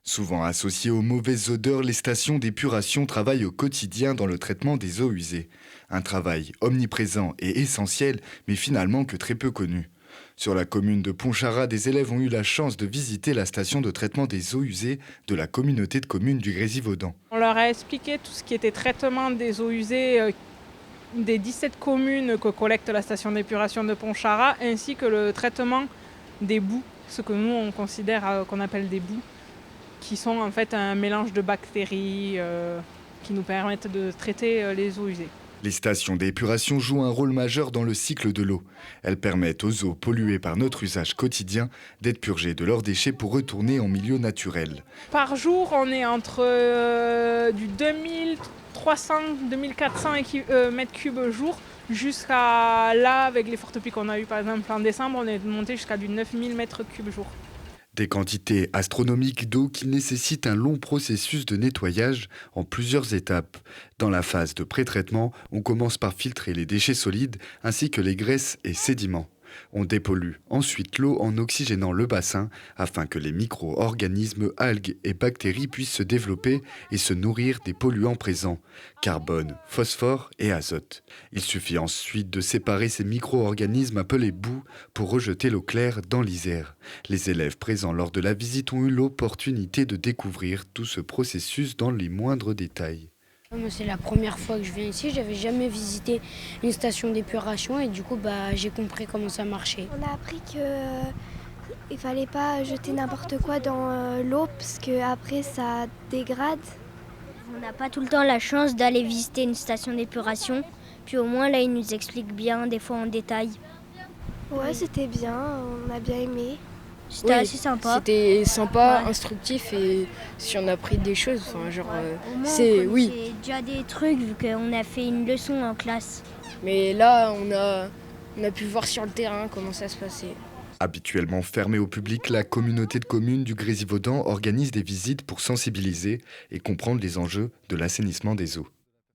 Souvent associées aux mauvaises odeurs, les stations d'épuration travaillent au quotidien dans le traitement des eaux usées. Un travail omniprésent et essentiel, mais finalement que très peu connu. Sur la commune de Pontcharrat, des élèves ont eu la chance de visiter la station de traitement des eaux usées de la communauté de communes du Grésivaudan. On leur a expliqué tout ce qui était traitement des eaux usées des 17 communes que collecte la station d'épuration de Pontcharrat, ainsi que le traitement des boues, ce que nous on considère qu'on appelle des boues, qui sont en fait un mélange de bactéries qui nous permettent de traiter les eaux usées. Les stations d'épuration jouent un rôle majeur dans le cycle de l'eau. Elles permettent aux eaux polluées par notre usage quotidien d'être purgées de leurs déchets pour retourner en milieu naturel. Par jour, on est entre du 2300-2400 mètres cubes jour jusqu'à là, avec les fortes pluies qu'on a eues par exemple en décembre, on est monté jusqu'à du 9000 mètres cubes jour. Des quantités astronomiques d'eau qui nécessitent un long processus de nettoyage en plusieurs étapes. Dans la phase de pré-traitement, on commence par filtrer les déchets solides ainsi que les graisses et sédiments. On dépollue ensuite l'eau en oxygénant le bassin afin que les micro-organismes, algues et bactéries puissent se développer et se nourrir des polluants présents, carbone, phosphore et azote. Il suffit ensuite de séparer ces micro-organismes appelés boues pour rejeter l'eau claire dans l'Isère. Les élèves présents lors de la visite ont eu l'opportunité de découvrir tout ce processus dans les moindres détails. Moi, c'est la première fois que je viens ici, j'avais jamais visité une station d'épuration et du coup j'ai compris comment ça marchait. On a appris qu'il ne fallait pas jeter n'importe quoi dans l'eau parce qu'après ça dégrade. On n'a pas tout le temps la chance d'aller visiter une station d'épuration, puis au moins là ils nous expliquent bien, des fois en détail. Ouais, c'était bien, on a bien aimé. C'était assez sympa. C'était sympa, Ouais. instructif et si on a appris des choses, enfin, genre, Au moins, c'est on oui. connaissait déjà des trucs vu qu'on a fait une leçon en classe. Mais là, on a pu voir sur le terrain comment ça se passait. Habituellement fermée au public, la communauté de communes du Grésivaudan organise des visites pour sensibiliser et comprendre les enjeux de l'assainissement des eaux.